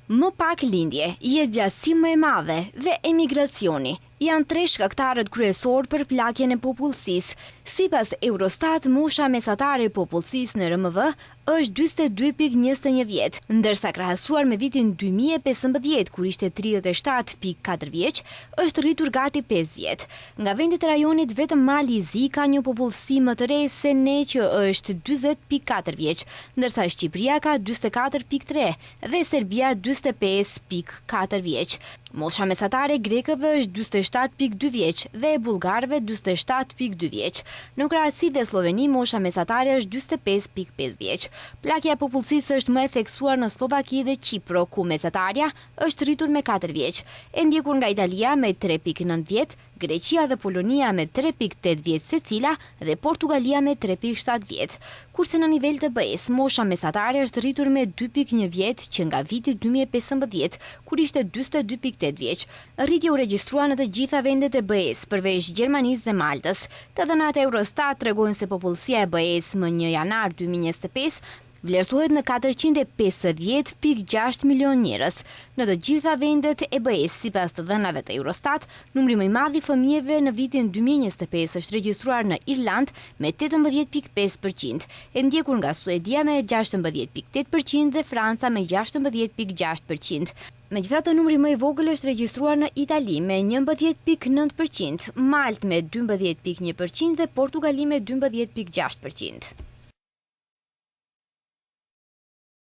Më pak lindje, jetëgjatësi më e madhe dhe emigracioni janë tre shkaktarët kryesor për plakjen e popullsisë. Sipas Eurostat, mosha mesatare e popullsisë në RMV është 42.21 vjet, ndërsa krahasuar me vitin 2015, kur ishte 37.4 vjeç, është rritur gati 5 vjet. Nga vendet e rajonit, vetëm Mali i Zi ka një popullsi më të re se ne, që është 40.4 vjeç, ndërsa Shqipëria ka 44.3 dhe Serbia 45.4 vjeç. Mosha mesatare grekëve është 47.2 vjeç dhe e bullgarëve 47.2 vjeç. Në krahasi dhe Sloveni, mosha mesatare është 45.5 vjeç. Plakja e popullsisë është më e theksuar në Slovaki dhe Qipro, ku mesatarja është rritur me 4 vjeç, e ndjekur nga Italia me 3.9 vjet, Greqia dhe Polonia me 3.8 vjet secila dhe Portugalia me 3.7 vjet. Kurse në nivel të BE-s, mosha mesatare është rritur me 2.1 vjet që nga viti 2015, kur ishte 42.8 vjeç. Rritja u regjistrua në të gjitha vendet e BE-s, përveç Gjermanisë dhe Maltës. Të dhënat e Eurostat tregojnë se popullsia e BE-s më 1 janar 2025 vlerësohet në 450.6 milion njerëz. Në të gjitha vendet e BE-s, sipas të dhënave të Eurostat, numri më i madh i fëmijëve në vitin 2025 është regjistruar në Irland me 18.5%, e ndjekur nga Suedia me 16.8% dhe Franca me 16.6%. Megjithatë, numri më i vogël është regjistruar në Itali me 11.9%, Maltë me 12.1% dhe Portugali me 12.6%.